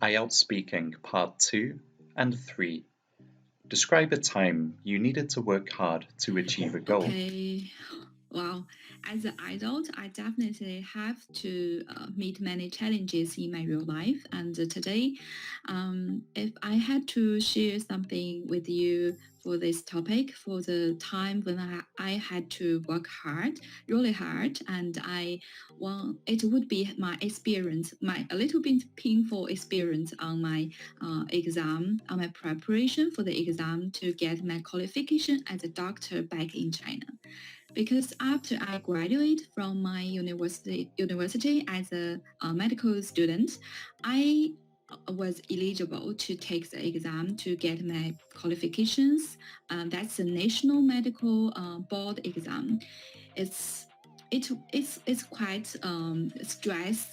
IELTS Speaking Part 2 and 3. Describe a time you needed to work hard to achieve a goal. Okay. Well, as an adult, I definitely have to meet many challenges in my real life. And today, if I had to share something with you for this topic, for the time when I had to work hard, really hard, and it would be my experience, my a little bit painful experience on my exam, on my preparation for the exam to get my qualification as a doctor back in China. Because after I graduated from my university as a medical student, I was eligible to take the exam to get my qualifications. That's the National Medical Board exam. It's it's quite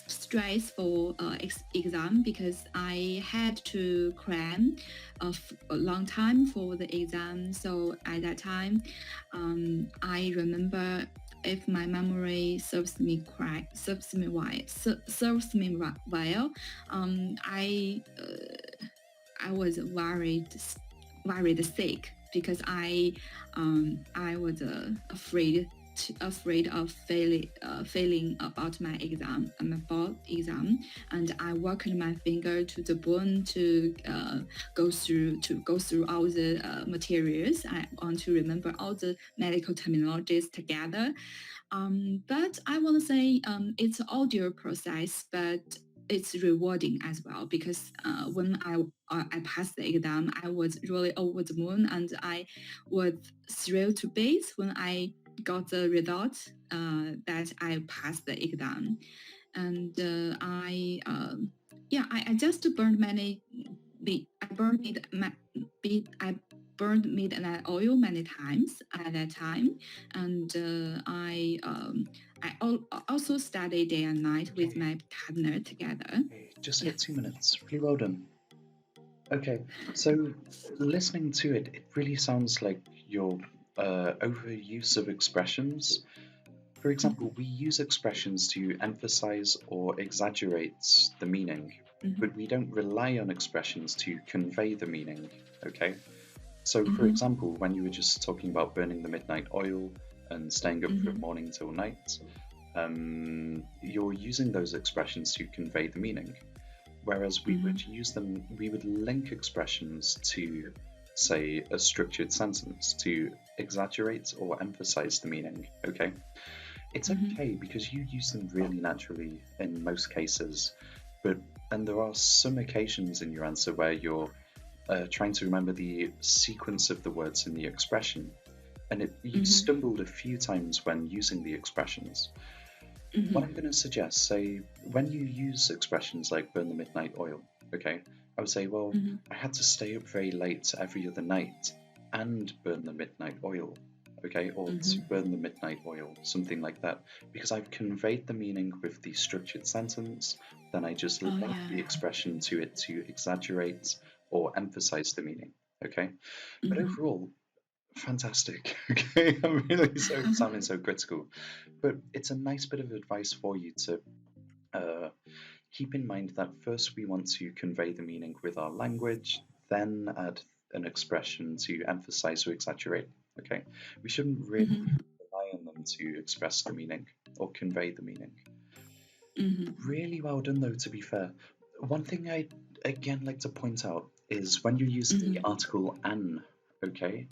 stressful exam because I had to cram a long time for the exam. So at that time, I remember, if my memory serves me well, I was worried sick because I was afraid of failing about my exam, my board exam, and I worked my finger to the bone to go through all the materials. I want to remember all the medical terminologies together. But I want to say it's an audio process, but it's rewarding as well because when I passed the exam, I was really over the moon, and I was thrilled to bits when I got the result that I passed the exam. And I just burned many. I burned I burned midnight oil many times at that time, and also studied day and night with my partner together. Okay, just Yeah. hit 2 minutes. Really well done. Okay, so listening to it, it really sounds like your overuse of expressions. For example, we use expressions to emphasize or exaggerate the meaning, Mm-hmm. but we don't rely on expressions to convey the meaning. Okay? So, for Mm-hmm. example, when you were just talking about burning the midnight oil and staying up from Mm-hmm. morning till night, you're using those expressions to convey the meaning. Whereas we would link expressions to, say, a structured sentence to exaggerate or emphasize the meaning. Okay? It's Mm-hmm. okay because you use them really naturally in most cases, but and there are some occasions in your answer where you're trying to remember the sequence of the words in the expression, and you Mm-hmm. stumbled a few times when using the expressions. What Mm-hmm. I'm going to suggest, say, when you use expressions like burn the midnight oil, okay, I would say, well, Mm-hmm. I had to stay up very late every other night and burn the midnight oil, okay, or to Mm-hmm. burn the midnight oil, something like that, because I've conveyed the meaning with the structured sentence, then I just Oh link yeah. the expression to it to exaggerate or emphasize the meaning, okay? But Mm-hmm. overall, fantastic. Okay, I'm really so sounding so critical, but it's a nice bit of advice for you to uh, keep in mind that first we want to convey the meaning with our language, then add an expression to emphasize or exaggerate. Okay, we shouldn't really Mm-hmm. rely on them to express the meaning or convey the meaning. Mm-hmm. Really well done, though, to be fair. One thing I again like to point out is when you're using the Mm-hmm. article an, okay,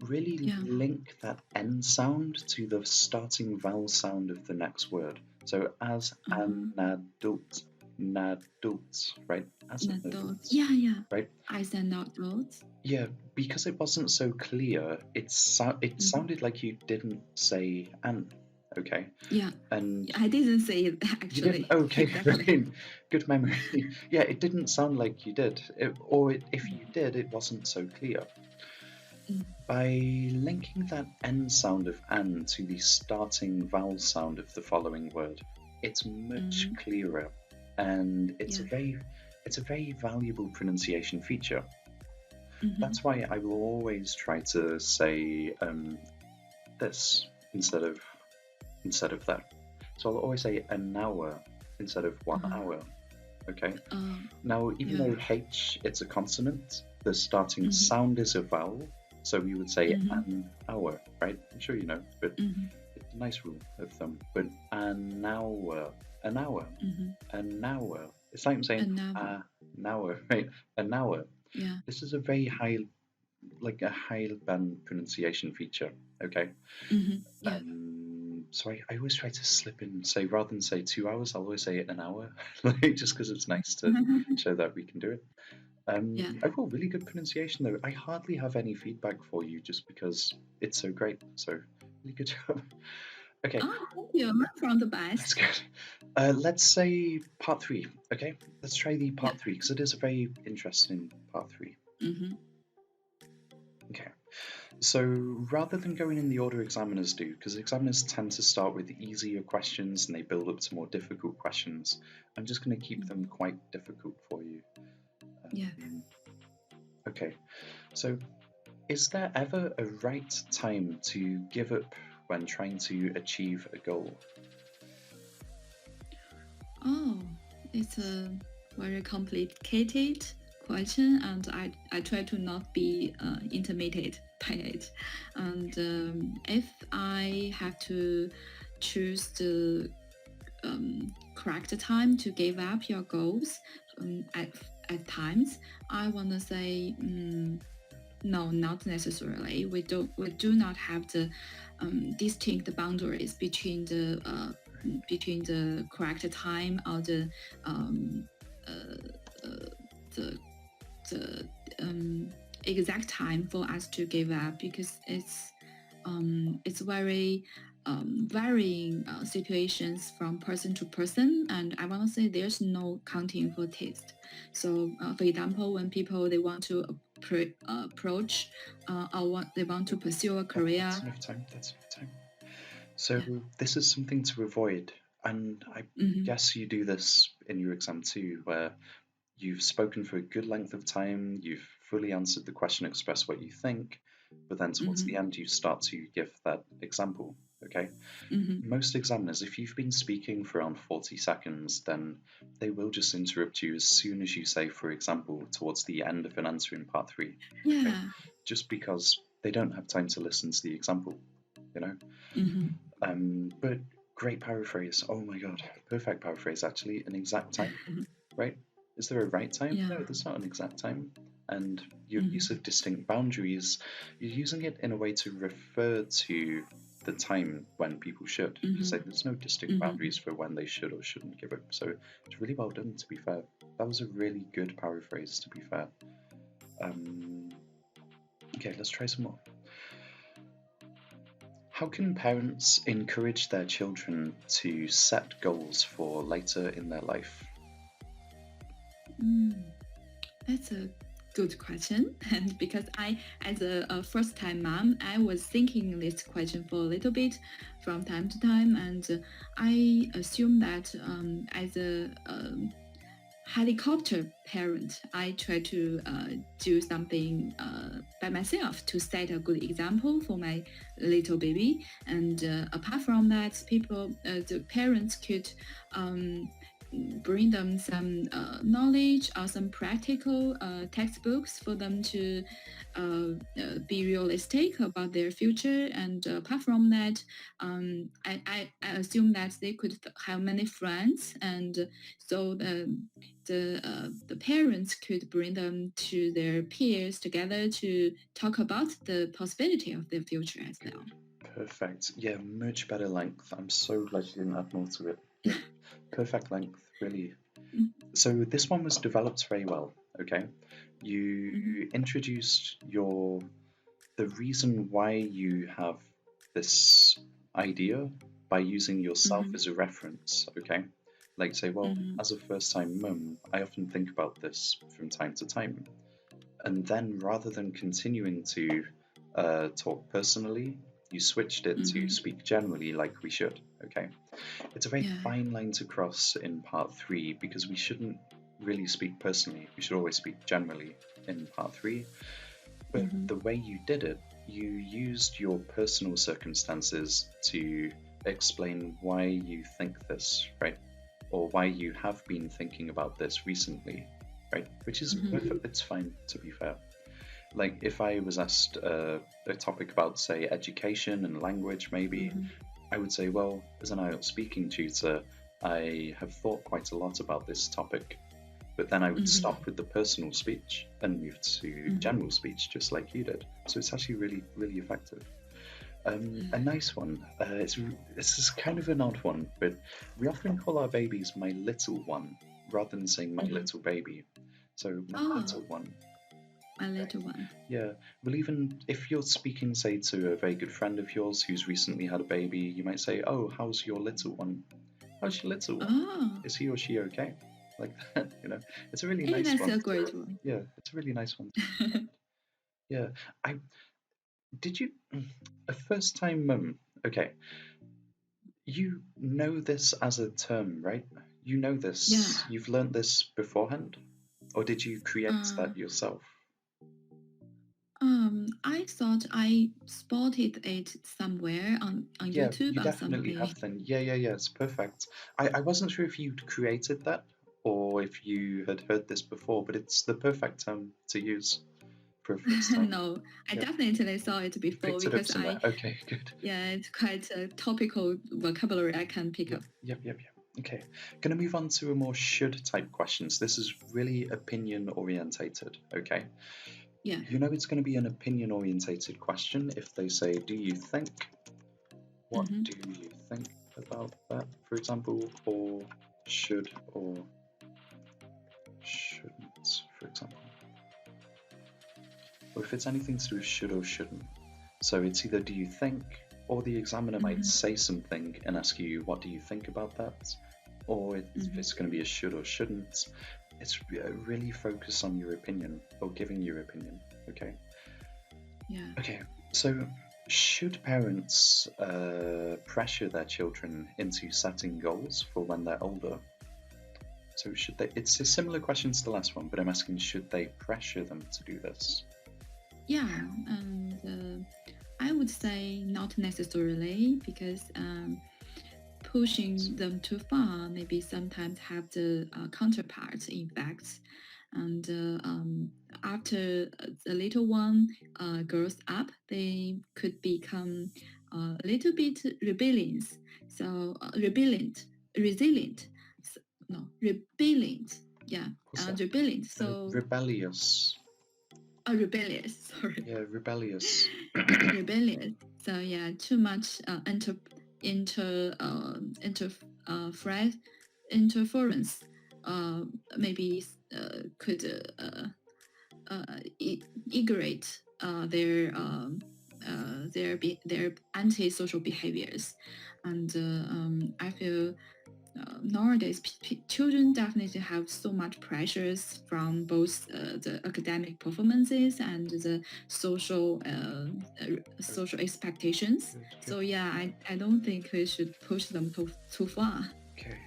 really Yeah. link that n sound to the starting vowel sound of the next word. So as an Mm-hmm. adult, nadult, right? As an Adults. adult, Yeah, yeah. right? I said adults. Yeah, because it wasn't so clear, it Mm-hmm. sounded like you didn't say an, okay? Yeah. And I didn't say it you didn't? actually. Okay, Definitely. brilliant. Good memory. Yeah, it didn't sound like you did. If you did, it wasn't so clear. Mm, By linking that N sound of an to the starting vowel sound of the following word, it's much mm, clearer and yeah. it's a very valuable pronunciation feature. Mm-hmm. That's why I will always try to say this instead of that. So I'll always say an hour instead of 1 hour. Okay. Uh, Now, even yeah. though H, it's a consonant, the starting Mm-hmm. sound is a vowel. So we would say Mm-hmm. an hour, right? I'm sure you know, but Mm-hmm. it's a nice rule of thumb. But an hour, an hour, Mm-hmm. an hour. It's like I'm saying Another. an hour, right? An hour. Yeah. This is a very high, like a high band pronunciation feature. Okay. Mm-hmm. Yeah. So I always try to slip in, say rather than say 2 hours, I'll always say an hour, like just because it's nice to show that we can do it. Yeah. I've got really good pronunciation though. I hardly have any feedback for you just because it's so great. So really good job. Okay, Oh, thank you. I'm from the that's best. good. Let's say part three. Okay, let's try the Yeah. part three because it is a very interesting part three. Mm-hmm. Okay. So rather than going in the order examiners do, because examiners tend to start with easier questions and they build up to more difficult questions, I'm just going to keep them quite difficult for you. Yeah. Okay, so is there ever a right time to give up when trying to achieve a goal? Oh, it's a very complicated question, and I try to not be intimidated by it. And if I have to choose the correct time to give up your goals at times, I want to say no, not necessarily. We do not have the distinct boundaries between the correct time or um, uh, uh, the the exact time for us to give up, because it's very varying situations from person to person, and I want to say there's no counting for taste. So for example, when people they want to approach or they want to pursue a career. That's enough time. That's enough time. So Yeah. this is something to avoid, and I Mm-hmm. guess you do this in your exam too, where you've spoken for a good length of time, you've fully answered the question, expressed what you think, but then towards Mm-hmm. the end you start to give that example. Okay. Mm-hmm. Most examiners, if you've been speaking for around 40 seconds, then they will just interrupt you as soon as you say, for example, towards the end of an answer in part three. Okay, Yeah. just because they don't have time to listen to the example, you know. Mm-hmm. But great paraphrase. Oh my god, perfect paraphrase actually. An exact time, right? Is there a right time? Yeah. No, there's not an exact time. And your use Mm-hmm. of distinct boundaries, you're using it in a way to refer to the time when people should. You Mm-hmm. say there's no distinct Mm-hmm. boundaries for when they should or shouldn't give up. So it's really well done, to be fair. That was a really good paraphrase, to be fair. Um, okay, let's try some more. How can parents encourage their children to set goals for later in their life? Mm. That's a good question. And because I, as a first-time mom, I was thinking this question for a little bit from time to time, and I assume that as a helicopter parent, I try to do something by myself to set a good example for my little baby. And apart from that, the parents could um, bring them some knowledge or some practical textbooks for them to be realistic about their future. And apart from that, I assume that they could have many friends, and so the parents could bring them to their peers together to talk about the possibility of their future as Good. well. Perfect. Yeah, much better length. I'm so glad you didn't add more to it. Yeah, perfect length, really. So this one was developed very well. Okay, Mm-hmm. you introduced the reason why you have this idea by using yourself Mm-hmm. as a reference. Okay, like say, well, Mm-hmm. as a first-time mum, I often think about this from time to time, and then rather than continuing to talk personally, you switched it to Mm-hmm. speak generally like we should. Okay, it's a very Yeah. fine line to cross in part three because we shouldn't really speak personally. We should always speak generally in part three. But Mm-hmm. the way you did it, you used your personal circumstances to explain why you think this, right? or why you have been thinking about this recently, right? Which is it's fine, to be fair. Like if I was asked a topic about, say, education and language, maybe I would say, well, as an IELTS speaking tutor, I have thought quite a lot about this topic. But then I would stop with the personal speech and move to general speech, just like you did. So it's actually really, really effective. A nice one. This is kind of an odd one, but we often call our babies my little one rather than saying my little baby. So my little one. My little one. Yeah. Well, even if you're speaking, say, to a very good friend of yours who's recently had a baby, you might say, "Oh, how's your little one? How's your little one? Oh, Is he or she okay?" Like that, It's a really hey, nice that's one. a great one. Yeah, it's a really nice one. Yeah. I did you a first time. Okay, you know this as a term, right? You know this. Yeah. You've learnt this beforehand, or did you create Uh, that yourself? I thought I spotted it somewhere on Yeah, YouTube you or definitely something. have then. Yeah, it's perfect. I wasn't sure if you'd created that or if you had heard this before, but it's the perfect term to use for a first time. No, I Yeah, definitely saw it you before picked it up because somewhere. Okay, good. yeah, it's quite a topical vocabulary I can pick Yep, up. yep. Okay, gonna move on to a more should type questions. This is really opinion orientated, okay? Yeah. You know it's going to be an opinion orientated question if they say, do you think? What do you think about that, for example, or should or shouldn't, for example? Or if it's anything to do with should or shouldn't. So it's either do you think, or the examiner might say something and ask you, what do you think about that? Or if it's going to be a should or shouldn't, it's really focus on your opinion or giving your opinion, okay? Yeah. Okay, so should parents pressure their children into setting goals for when they're older? So should they? It's a similar question to the last one, but I'm asking, should they pressure them to do this? Yeah, and I would say not necessarily because pushing them too far maybe sometimes have the counterpart effects. And after the little one grows up, they could become a little bit rebellious. So resilient. No, rebelliant. Yeah, What's that? rebelliant. So Rebellious. rebellious. Sorry. Yeah, rebellious. Rebellious. So yeah, too much inter interference maybe could integrate their antisocial behaviors, and I feel nowadays children definitely have so much pressures from both the academic performances and the social expectations. Good. So yeah, I don't think we should push them too far. Okay.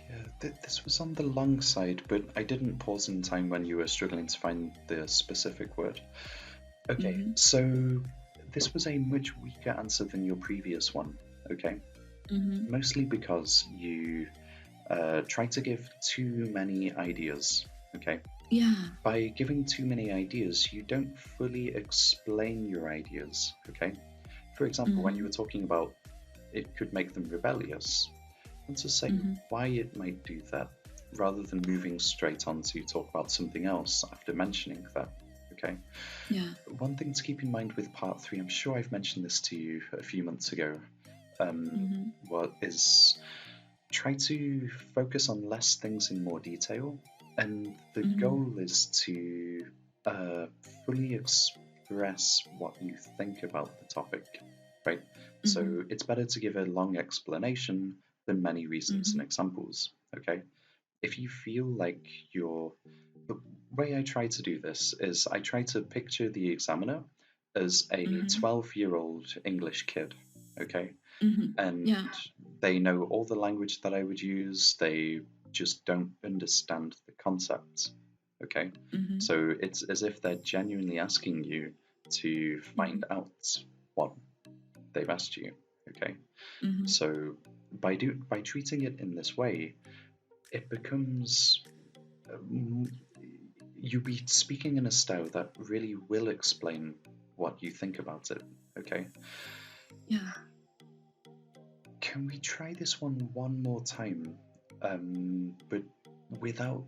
Yeah, this was on the long side, but I didn't pause in time when you were struggling to find the specific word. Okay, so this was a much weaker answer than your previous one, okay? Mostly because you try to give too many ideas, okay? Yeah. By giving too many ideas, you don't fully explain your ideas, okay? For example, when you were talking about it could make them rebellious, and to say why it might do that, rather than moving straight on to talk about something else after mentioning that, okay? Yeah. One thing to keep in mind with part 3, I'm sure I've mentioned this to you a few months ago, is try to focus on less things in more detail, and the goal is to fully express what you think about the topic, right? So it's better to give a long explanation than many reasons and examples, okay? If you feel like the way I try to do this is I try to picture the examiner as a 12-year-old English kid, okay? And Yeah. they know all the language that I would use, they just don't understand the concepts, okay? So it's as if they're genuinely asking you to find out what they've asked you, okay? So by treating it in this way, it becomes um, you be speaking in a style that really will explain what you think about it. Okay, Yeah. can we try this one more time, but without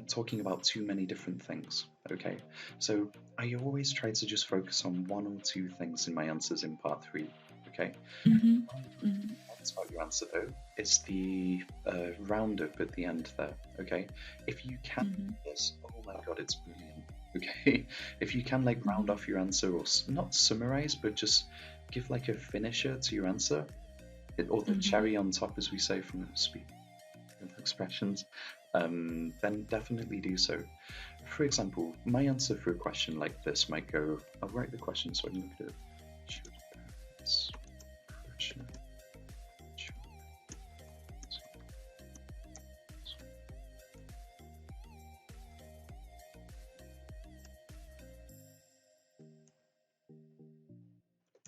talking about too many different things? Okay, so I always try to just focus on one or two things in my answers in part three. Okay, Mm-hmm. Mm-hmm. that's about your answer though. It's the roundup at the end there. Okay, if you can Mm-hmm. do this, oh my god, it's brilliant. Okay, if you can like round Mm-hmm. off your answer, or not summarize, but just give like a finisher to your answer, or the Mm-hmm. cherry on top, as we say from speak expressions, then definitely do so. For example, my answer for a question like this might go, I'll write the question so I can look at it. Should parents pressure children?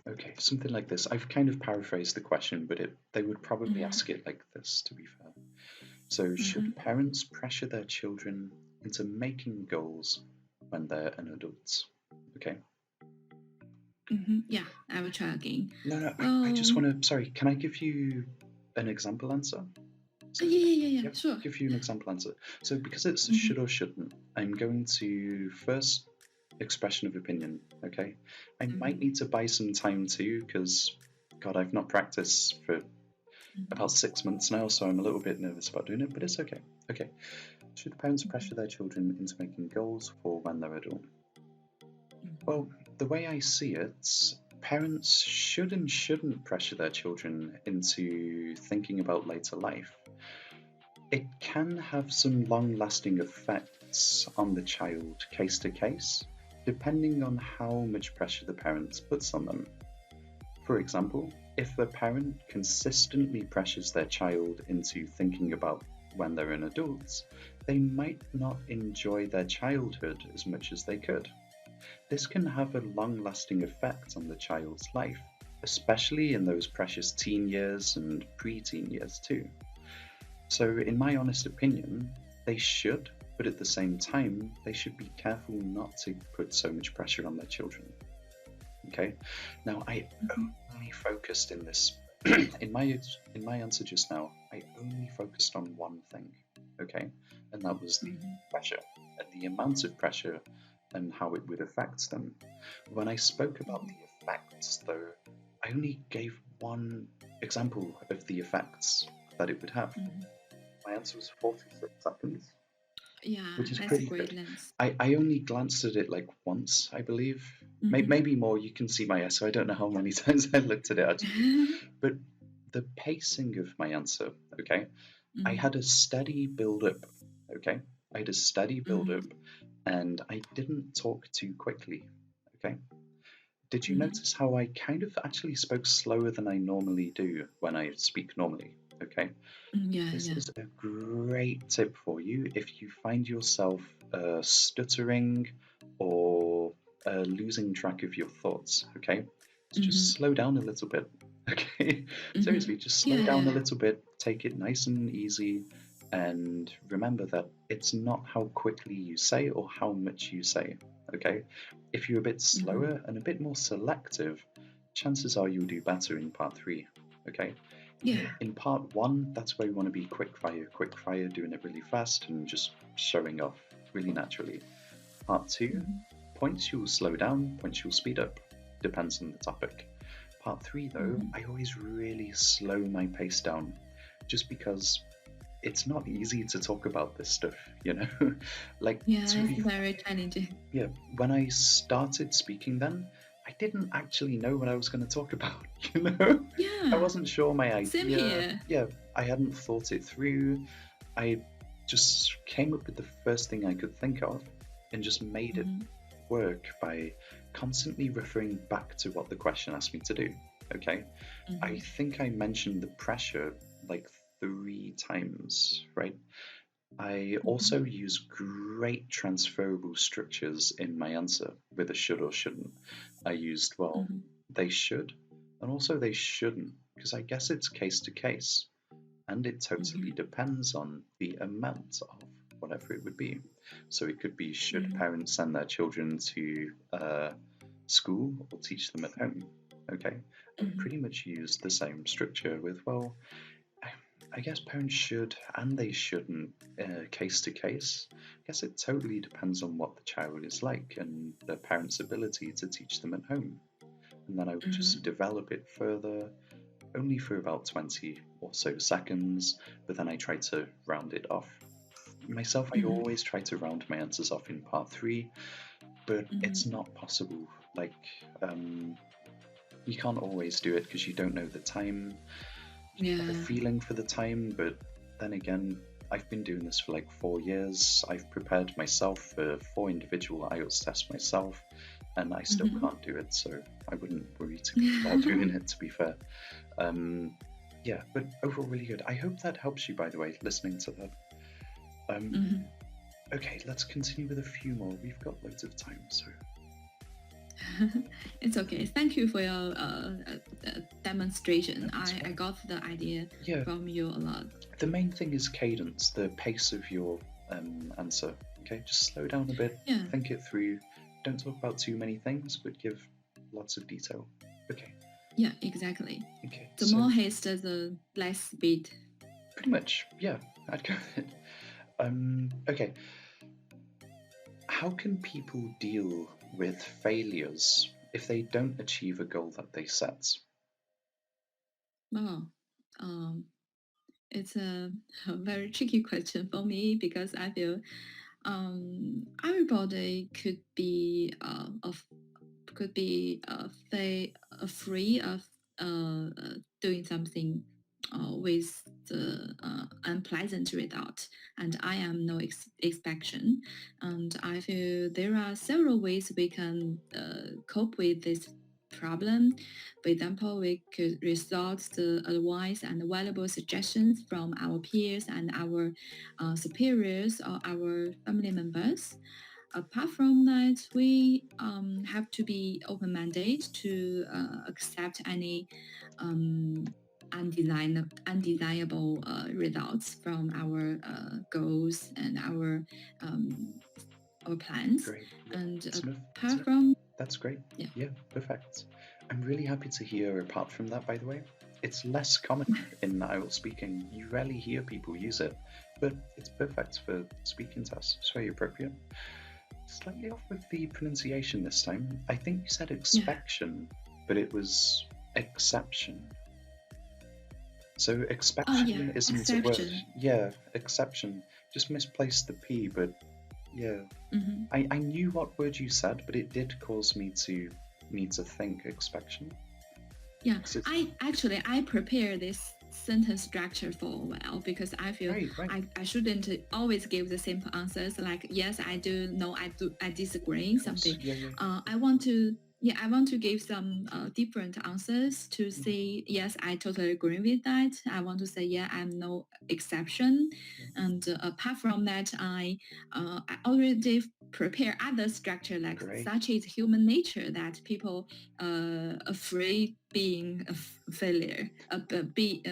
Okay, something like this. I've kind of paraphrased the question, but they would probably Mm-hmm. ask it like this, to be fair. So, Mm-hmm. should parents pressure their children into making goals when they're an adult? Okay. Mm-hmm. Yeah, I will try again. No, I just Um, want to. Sorry, can I give you an example answer? So, yeah, yep, sure. give you an example answer. So, because it's a Mm-hmm. should or shouldn't, I'm going to first expression of opinion. Okay. I might Mm-hmm. need to buy some time too, because, God, I've not practiced for Mm-hmm. about 6 months now, so I'm a little bit nervous about doing it, but it's okay. Okay. Should parents Mm-hmm. pressure their children into making goals for when they're adult? Mm-hmm. Well, the way I see it, parents should and shouldn't pressure their children into thinking about later life. It can have some long lasting effects on the child, case to case, depending on how much pressure the parent puts on them. For example, if a parent consistently pressures their child into thinking about when they're an adult, they might not enjoy their childhood as much as they could. This can have a long lasting effect on the child's life, especially in those precious teen years and pre-teen years too. So, in my honest opinion, they should, but at the same time, they should be careful not to put so much pressure on their children. Okay. Now, I Mm-hmm. only focused in this in my answer just now. I only focused on one thing. Okay, and that was the Mm-hmm. pressure and the amount of pressure and how it would affect them. When I spoke about Mm-hmm. the effects, though, I only gave one example of the effects that it would have. Mm-hmm. My answer was 46 seconds, Yeah, which is that's a pretty great good. lens. I only glanced at it like once, I believe. Mm-hmm. Maybe more. You can see my essay. I don't know how many times I looked at it actually. But the pacing of my answer, okay, I Mm-hmm. had a steady build up, okay? I had a steady build Mm-hmm. up and I didn't talk too quickly, okay? Did you Mm-hmm. notice how I kind of actually spoke slower than I normally do when I speak normally, okay? Yeah, This yeah. is a great tip for you if you find yourself stuttering or losing track of your thoughts. Okay, so just Mm-hmm. slow down a little bit. Okay, Mm-hmm. seriously, just slow Yeah, down a yeah. little bit. Take it nice and easy, and remember that it's not how quickly you say or how much you say. Okay, if you're a bit Mm-hmm. slower and a bit more selective, chances are you'll do better in part three. Okay, Yeah. in part one, that's where you want to be quick fire, doing it really fast and just showing off really naturally. Part two, Mm-hmm. points you'll slow down, points you'll speed up, depends on the topic. Part three, though, Mm-hmm. I always really slow my pace down just because it's not easy to talk about this stuff, you know? Like, Yeah, to it's be very challenging. yeah, when I started speaking then, I didn't actually know what I was going to talk about, you know? I Yeah, wasn't sure my same idea. here. Yeah, I hadn't thought it through. I just came up with the first thing I could think of and just made it Mm-hmm. work by constantly referring back to what the question asked me to do. Okay, I Mm-hmm. think I mentioned the pressure like 3 times, right? I Mm-hmm. also use great transferable structures in my answer with a should or shouldn't. I used, well, Mm-hmm. they should, and also they shouldn't, because I guess it's case to case. and it totally Mhm. depends on the amount of whatever it would be. So it could be, should Mhm. parents send their children to school or teach them at home? Okay, I would Mhm. pretty much use the same structure with, well, I guess parents should and they shouldn't, case to case. I guess it totally depends on what the child is like and the parent's ability to teach them at home. And then I would just Mhm. develop it further, only for about 20 or so seconds, but then I try to round it off. Myself, I Mhm. always try to round my answers off in part three, but it's Mhm. not possible. Like, um, you can't always do it because you don't know the time. You have a Yeah. feeling for the time, but then again, I've been doing this for like 4 years. I've prepared myself for 4 individual IELTS tests myself, and I still Mhm. can't do it, so I wouldn't worry too much about doing it, to be fair. Um, yeah, but overall, really good. I hope that helps you, by the way, listening to that. Um, Mhm. okay, let's continue with a few more. We've got loads of time, so It's okay. Thank you for your demonstration. that's I fine. got the idea Yeah, from you a lot. the main thing is cadence, the pace of your answer. Okay, just slow down a bit, Yeah. think it through. Don't talk about too many things, but give lots of detail. Okay, Yeah, exactly. okay, The so more haste, the less speed. pretty much, yeah, I'd go with it. Okay, how can people deal with failures if they don't achieve a goal that they set? Oh, um, it's a very tricky question for me because I feel everybody could be free of doing something with the unpleasant result, and I am no exception. And I feel there are several ways we can cope with this problem. For example, we could resort the advice and valuable suggestions from our peers and our superiors or our family members. Apart from that, we have to be open-minded to accept any um, undesirable results from our goals and our plans. Great, yeah, And Smith, apart Smith. from That's great. yeah, Yeah, perfect. I'm really happy to hear apart from that, by the way. It's less common in IELTS speaking. You rarely hear people use it, but it's perfect for speaking tests. It's very appropriate. Slightly off with the pronunciation this time. I think you said yeah. expection, but it was exception. So Oh yeah, expection isn't a word. exception. Yeah, exception. Just misplaced the P, but yeah. Hmm. I knew what word you said, but it did cause me to need to think expection. Yeah, 'Cause it's I prepare this sentence structure for a while because I feel right, right. I shouldn't always give the simple answers like yes I do, no I disagree, Of course. something. Yeah, yeah. I want to give some different answers to Mhm, say yes I totally agree with that. I want to say yeah I'm no exception, yeah. and apart from that I already prepare other structure like Great. such is human nature that people afraid being a failure, be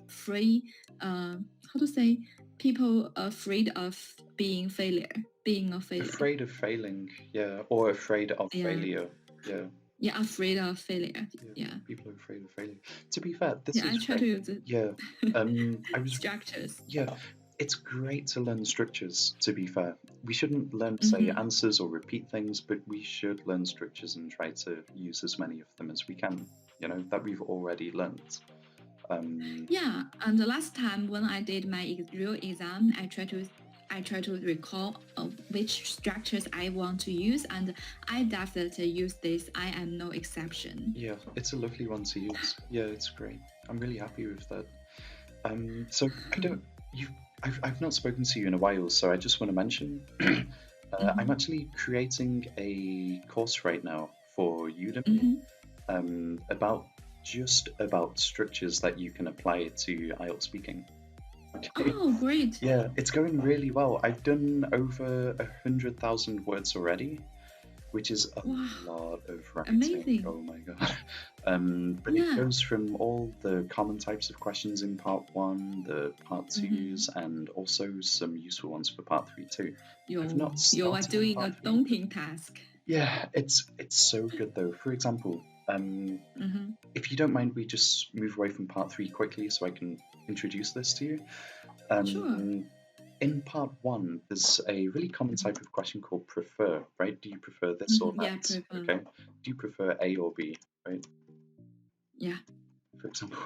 free. How to say? People afraid of being failure, being a failure. Afraid of failing. Yeah, or afraid of Yeah, failure. Yeah, yeah, afraid of failure. yeah. Yeah, People are afraid of failure. To be fair, this yeah. I is try great. to use it. Yeah. I was Structures. Yeah, it's great to learn structures, to be fair. We shouldn't learn, say, Mm-hmm. answers or repeat things, but we should learn structures and try to use as many of them as we can, that we've already learned. Um, Yeah, and the last time when I did my real exam, I try to recall which structures I want to use, and I definitely use this. I am no exception. yeah, it's a lovely one to use. Yeah, it's great. I'm really happy with that. So I don't, you've, I've not spoken to you in a while, so I just want to mention, I'm Mm-hmm. actually creating a course right now for Udemy Mm-hmm. about structures that you can apply to IELTS speaking. Okay. Oh, great. Yeah, it's going really well. I've done over 100,000 words already, which is a Wow, lot of writing. amazing. Oh my god. But it Yeah. goes from all the common types of questions in part one, the part Hmm. twos, and also some useful ones for part three too. I've You not you are started on doing a part three. daunting task. Yeah, it's so good though. For example, Hmm. if you don't mind, we just move away from part three quickly so I can introduce this to you. Sure. Um, in part one, there's a really common Hmm. type of question called prefer, right? Do you prefer this or Hmm. Yeah, that? prefer. Okay. Do you prefer A or B, right? Yeah. For example.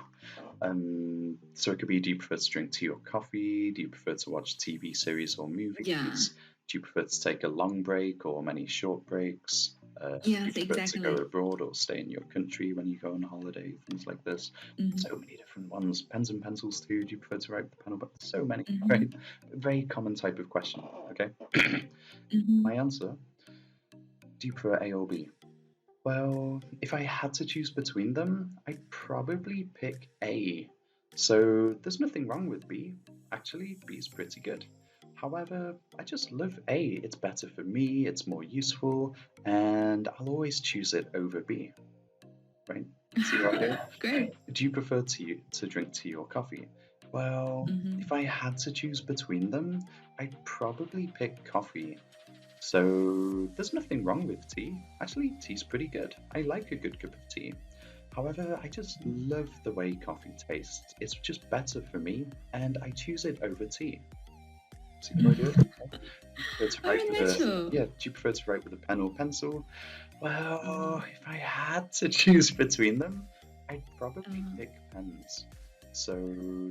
So it could be, do you prefer to drink tea or coffee? Do you prefer to watch TV series or Yeah. movies? Do you prefer to take a long break or many short breaks? Do you Yes, prefer to go exactly. abroad or stay in your country when you go on holiday? Things like this. Hmm. So many different ones. Pens and pencils too. Do you prefer to write with the pen or but so many, right? Hmm. Very common type of question. Okay. Hmm. My answer: do you prefer A or B? Well, if I had to choose between them, I'd probably pick A. So there's nothing wrong with B. Actually, B is pretty good. However, I just love A. It's better for me, it's more useful, and I'll always choose it over B, right? See what I did? Great. Do you prefer to drink tea or coffee? Well, Hmm. if I had to choose between them, I'd probably pick coffee. So there's nothing wrong with tea. Actually, tea's pretty good. I like a good cup of tea. However, I just love the way coffee tastes. It's just better for me, and I choose it over tea. See how I do it? Do you prefer to write Very with a natural. yeah? Do you prefer to write with a pen or pencil? Uh, Well, if I had to choose between them, I'd probably uh, pick pens. So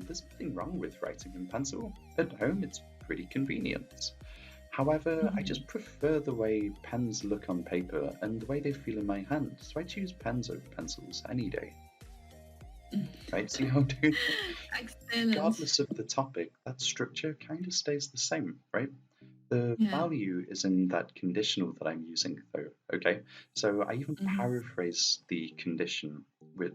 there's nothing wrong with writing in pencil. At home, it's pretty convenient. However, I mhm. just prefer the way pens look on paper and the way they feel in my hand, so I choose pens over pencils any day. Right? See how I'm doing that? Excellent. Regardless of the topic, that structure kind of stays the same, right? The Yeah. value is in that conditional that I'm using, though. Okay, so I even Hmm. paraphrase the condition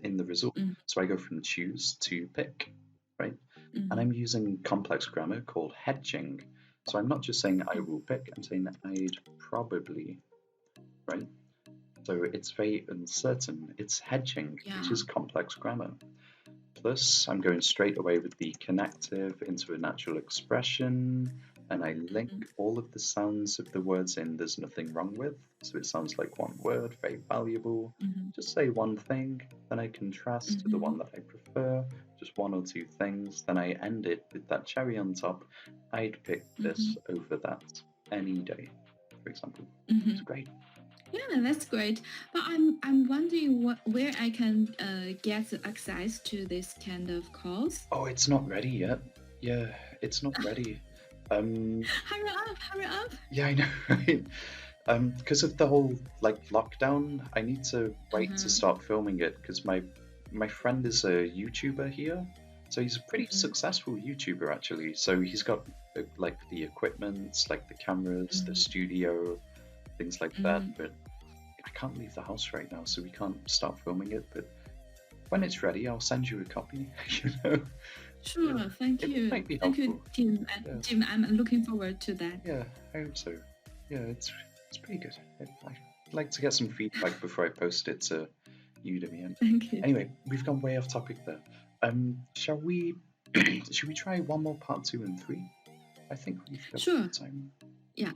in the result. Hmm. So I go from choose to pick, right? And Hmm. I'm using complex grammar called hedging. So I'm not just saying I will pick, I'm saying I'd probably, right? So it's very uncertain. It's hedging, which Yeah. is complex grammar. Plus, I'm going straight away with the connective into a natural expression, and I link Hmm. all of the sounds of the words in there's nothing wrong with. So it sounds like one word, very valuable. Hmm. Just say one thing, then I contrast to the one Hmm. that I prefer, just one or two things, then I end it with that cherry on top. I'd pick Hmm. this over that any day, for example. Hmm. It's great. Yeah, that's great. But I'm wondering where I can get the access to this kind of course. Oh, it's not ready yet. Yeah, it's not ready. Um, Hurry up! Hurry up! yeah, I know, right? Because of the whole like lockdown, I need to wait to Uh-huh. start filming it because my friend is a YouTuber here, so he's a pretty Hmm. successful YouTuber actually. So he's got like the equipment, like the cameras, the Hmm. studio, things like that. Hmm. But I can't leave the house right now, so we can't start filming it. But when it's ready, I'll send you a copy. You know, yeah, Sure. Thank it you. might be Thank you, helpful. Tim. Yeah, Jim, I'm looking forward to that. yeah, I hope so. Yeah, it's pretty good. I'd like to get some feedback before I post it to Udemy. And Thank you. anyway, we've gone way off topic there. Shall we? Should we try one more part two and three? I think we've got Sure. time. Yeah.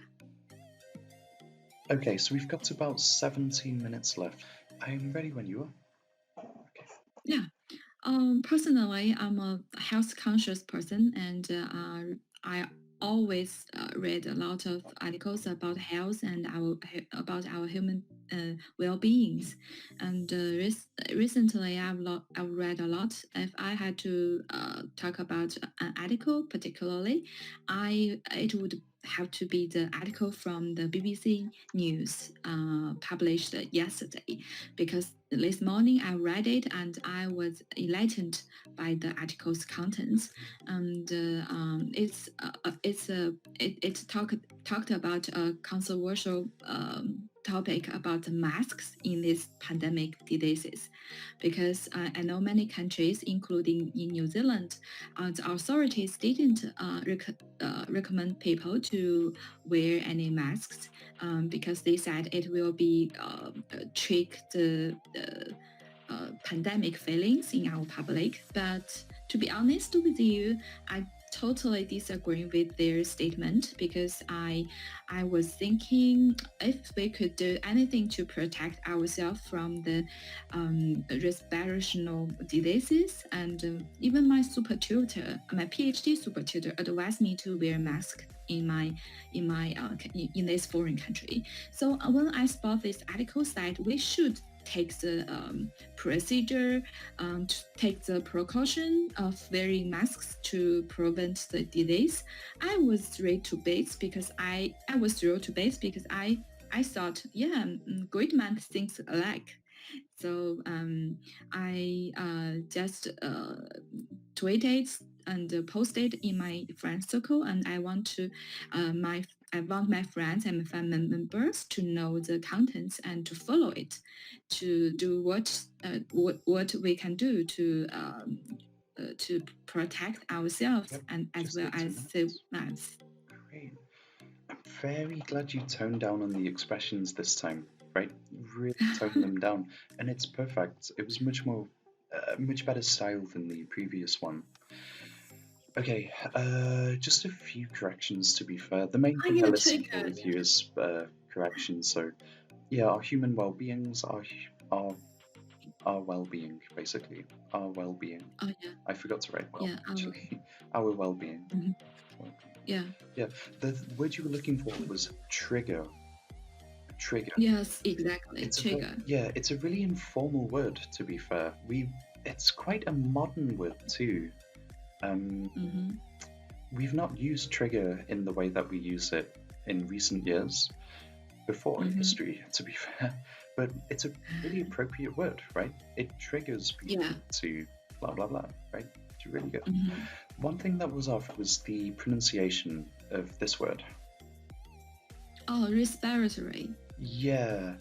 Okay, so we've got about 17 minutes left. I'm ready when you are. Okay. Yeah. Personally, I'm a health conscious person, and I always read a lot of articles about health and about our human well beings. And recently, I've read a lot. If I had to talk about an article particularly, I it would have to be the article from the BBC News published yesterday, because this morning I read it and I was enlightened by the article's contents. And it's talked about a controversial topic about the masks in this pandemic diseases, because I know many countries, including in New Zealand, the authorities didn't recommend people to wear any masks because they said it will be trick the pandemic feelings in our public. But to be honest with you, I totally disagree with their statement because I was thinking if we could do anything to protect ourselves from the respirational diseases, and even my super tutor, my PhD super tutor, advised me to wear mask in this foreign country. So when I spot this article said we should take the procedure, to take the precaution of wearing masks to prevent the disease, I was thrilled to bits because I thought, yeah, great man thinks alike. So I just tweeted and posted in my friend circle, and I want my friends and my family members to know the contents and to follow it, to do what we can do to protect ourselves Yep, and as just well the 2 as the minutes. lives. Great. I'm very glad you toned down on the expressions this time, right? Really toned them down, and it's perfect. It was much better style than the previous one. Okay, just a few corrections to be fair. The main I thing I get listen for triggered. with you is corrections. So, yeah, our human well-beings, our our well-being, basically, our well-being. Oh yeah, I forgot to write well, yeah, actually. Our well-being. mhm, Well, yeah, yeah, the word you were looking for was trigger. Trigger. yes, exactly. Trigger. It's a really informal word, to be fair. It's quite a modern word too. Um, Mm-hmm, we've not used trigger in the way that we use it in recent years, before in mm-hmm. history, to be fair. But it's a really appropriate word, right? It triggers people Yeah. to blah blah blah, right? It's really good. Mm-hmm. One thing that was off was the pronunciation of this word. Oh, respiratory. Yeah,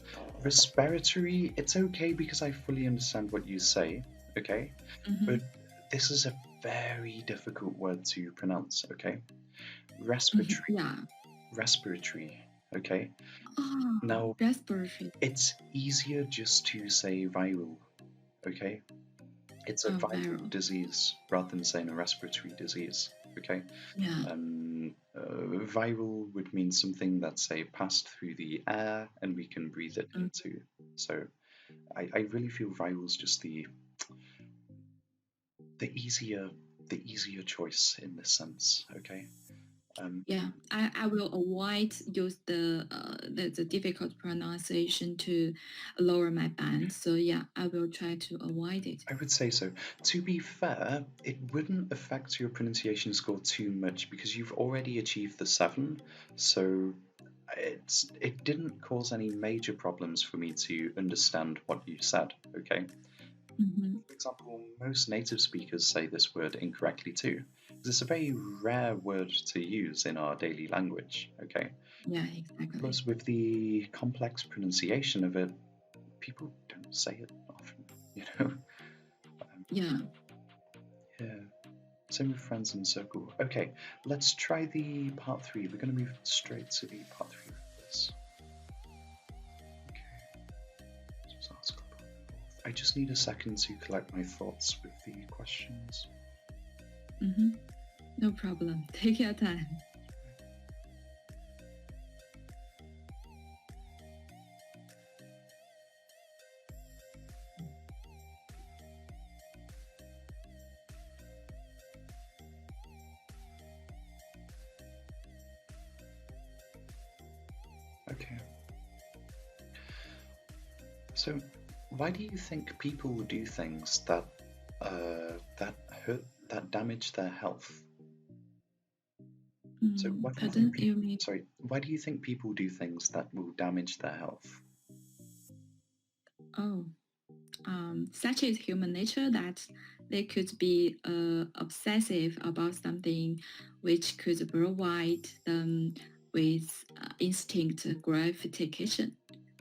respiratory, it's okay because I fully understand what you say, okay? Mm-hmm, But this is a very difficult word to pronounce, okay? mm-hmm. Respiratory, Yeah. respiratory, okay? Oh, Now, respiratory. it's easier just to say viral, okay? It's a Oh, viral viral. disease rather than saying a respiratory disease, okay? Yeah. Viral would mean something that's, say, passed through the air and we can breathe it Mm, into. So I really feel viral is just the easier the easier choice in this sense. Okay. Um, yeah. I will avoid use the difficult pronunciation to lower my band. So yeah, I will try to avoid it. I would say so. To be fair, it wouldn't affect your pronunciation score too much because you've already achieved the 7, so it didn't cause any major problems for me to understand what you said. Okay. Mm-hmm. For example, most native speakers say this word incorrectly too. It's a very rare word to use in our daily language. Okay. Yeah, exactly. Plus, with the complex pronunciation of it, people don't say it often. You know. Yeah. Yeah. Same with friends in circle. Okay, let's try the part 3. We're going to move straight to the part 3 of this. Okay. Just ask about both. I just need a second to collect my thoughts with the questions. Mm-hmm. No problem. Take your time. Okay. So, why do you think people do things that hurt, that damage their health? So, why do you think Pardon, you people? mean? Sorry, why do you think people do things that will damage their health? Oh, such is human nature that they could be obsessive about something which could provide them with instinct gratification.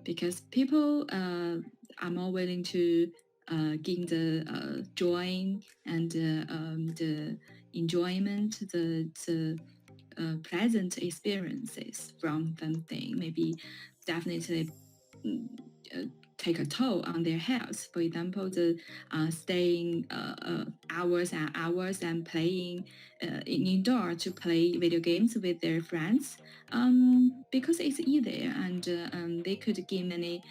because people are more willing to gain the joy and the enjoyment, the pleasant experiences from something. Maybe definitely mm, uh, take a toll on their health. For example, the staying hours and hours and playing indoor to play video games with their friends, because it's easy and they could gain many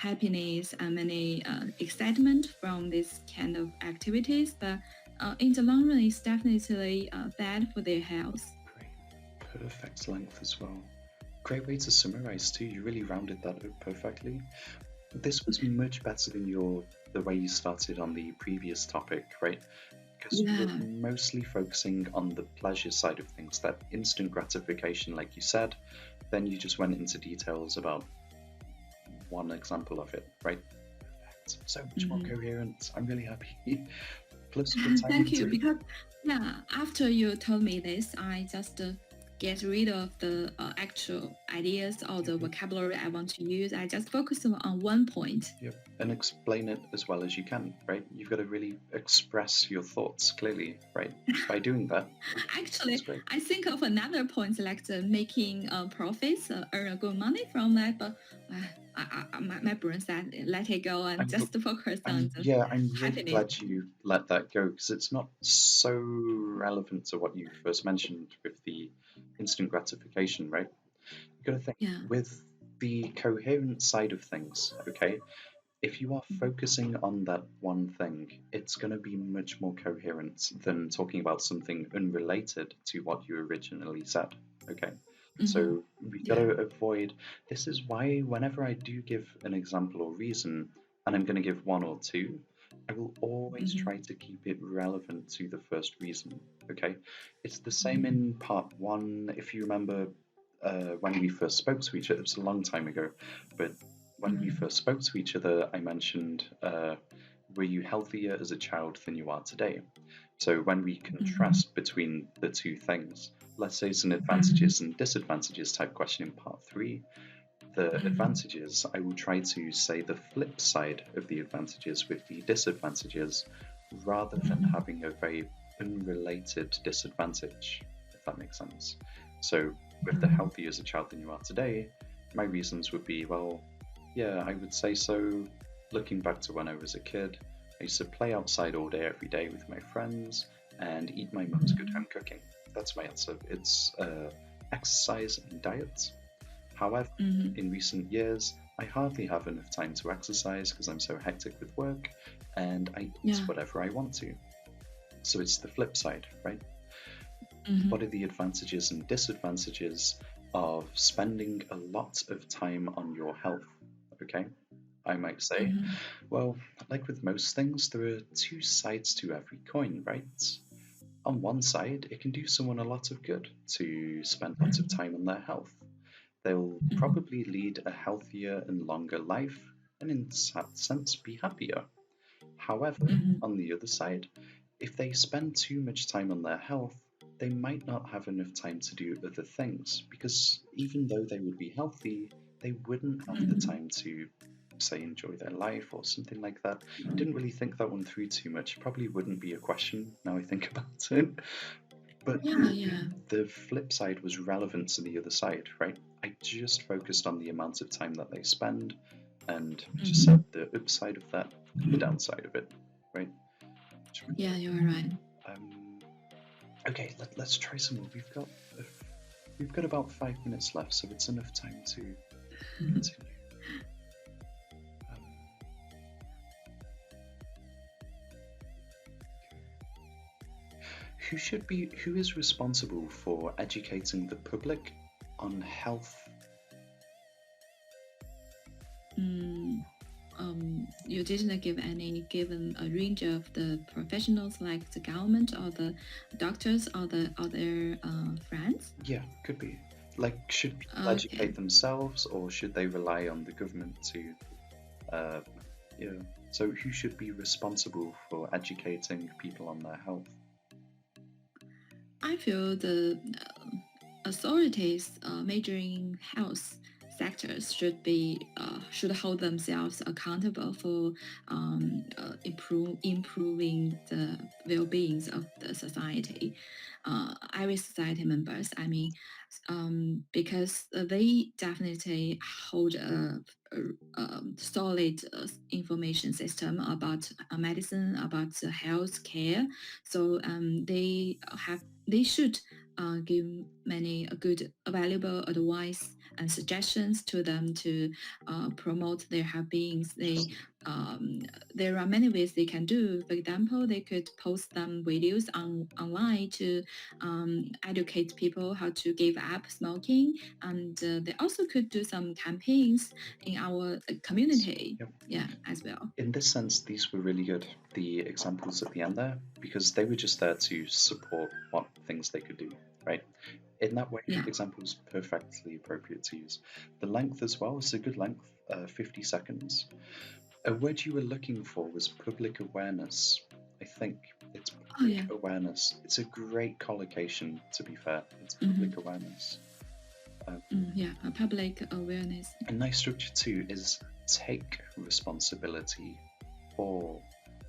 happiness and many excitement from this kind of activities. But in the long run, it's definitely bad for their health. Great. Perfect length as well. Great way to summarize too. You really rounded that up perfectly. This was much better than the way you started on the previous topic, right? Because you were Yeah. mostly focusing on the pleasure side of things, that instant gratification, like you said. Then you just went into details about one example of it, right? Perfect. So much more Mhm. coherent. I'm really happy. Plus, good timing Thank you. too. Because yeah, after you told me this, I just get rid of the actual ideas or the Yep, vocabulary I want to use. I just focus on one point. yep. And explain it as well as you can, right? You've got to really express your thoughts clearly, right? By doing that, it's Actually, great. I think of another point like the making profits, earn a good money from that. But my brain said, let it go and I'm just focus on I'm the yeah, I'm really happiness. glad you let that go because it's not so relevant to what you first mentioned with the instant gratification, right? You got to think Yeah. with the coherent side of things, okay? If you are Mhm. focusing on that one thing, it's going to be much more coherent than talking about something unrelated to what you originally said, okay? Mhm. So we've got Yeah. to avoid. This is why, whenever I do give an example or reason, and I'm going to give one or two, I will always Mhm. try to keep it relevant to the first reason. Okay, it's the same Mhm. in part one. If you remember when we first spoke to each other, it was a long time ago, but when we Mhm. first spoke to each other, I mentioned, were you healthier as a child than you are today? So when we Mhm. contrast between the two things, let's say it's an Mhm. advantages and disadvantages type question in part three. The Mhm. advantages, I will try to say the flip side of the advantages with the disadvantages rather than Mhm. having a very unrelated disadvantage, if that makes sense. So, with the Mhm. healthier as a child than you are today, my reasons would be, well, yeah, I would say so. Looking back to when I was a kid, I used to play outside all day, every day with my friends and eat my mum's good home cooking. That's my answer. It's exercise and diet. However, Mhm. in recent years, I hardly have enough time to exercise because I'm so hectic with work and I eat Yeah. whatever I want to. So it's the flip side, right? Mhm. What are the advantages and disadvantages of spending a lot of time on your health? Okay, I might say, Mhm. well, like with most things, there are two sides to every coin, right? On one side, it can do someone a lot of good to spend lots of Mhm. time on their health. They'll Mhm. probably lead a healthier and longer life and, in that sense, be happier. However, Mhm. on the other side, if they spend too much time on their health, they might not have enough time to do other things because even though they would be healthy, they wouldn't have the Mhm. time to, say, enjoy their life or something like that. Didn't really think that one through too much. Probably wouldn't be a question now I think about it. But Yeah. Yeah. the flip side was relevant to the other side, right? I just focused on the amount of time that they spend and just said Mhm. the upside of that and the downside of it, right? Yeah. You're right. Um, okay, let's try some more. We've got about 5 minutes left, so it's enough time to continue. Um, who is responsible for educating the public on health? Mm, you didn't give any given a range of the professionals like the government or the doctors or the other friends. Yeah, could be. Like, should people Okay. educate themselves, or should they rely on the government to? Uh, yeah. So, who should be responsible for educating people on their health? I feel the authorities measuring health sectors should hold themselves accountable for improving the well-being of the society, Irish society members. I mean, because they definitely hold a solid information system about medicine, about health care. So they should give many good, valuable advice and suggestions to them to promote their well-being. There are many ways they can do. For example, they could post some videos online to educate people how to give up smoking, and they also could do some campaigns in our community, Yep. as well. In this sense, these were really good, the examples at the end there, because they were just there to support what things they could do, right? In that way, Yeah. the example is perfectly appropriate to use. The length as well is a good length, 50 seconds. A word you were looking for was public awareness. I think it's public awareness. It's a great collocation, to be fair. It's public awareness. Public awareness. A nice structure too is take responsibility for.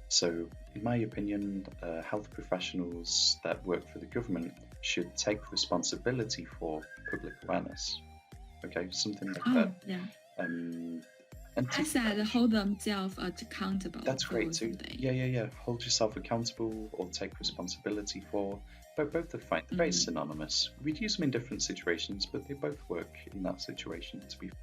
So, in my opinion, health professionals that work for the government should take responsibility for public awareness. Okay, something like that. Yeah. And I said hold themselves accountable. That's great too. Yeah. Hold yourself accountable or take responsibility for. But both are fine. They're very synonymous. We'd use them in different situations, but they both work in that situation, to be fair.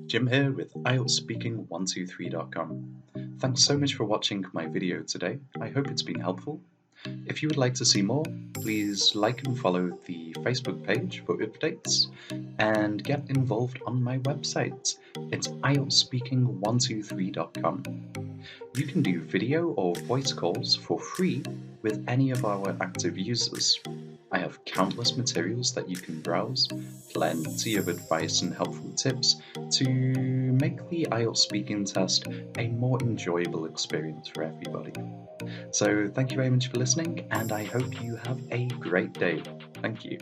Jim here with IELTSspeaking123.com. Thanks so much for watching my video today. I hope it's been helpful. If you would like to see more, please like and follow the Facebook page for updates and get involved on my website. It's IELTSspeaking123.com. You can do video or voice calls for free with any of our active users. I have countless materials that you can browse, plenty of advice and helpful tips to make the IELTS speaking test a more enjoyable experience for everybody. So thank you very much for listening, and I hope you have a great day. Thank you.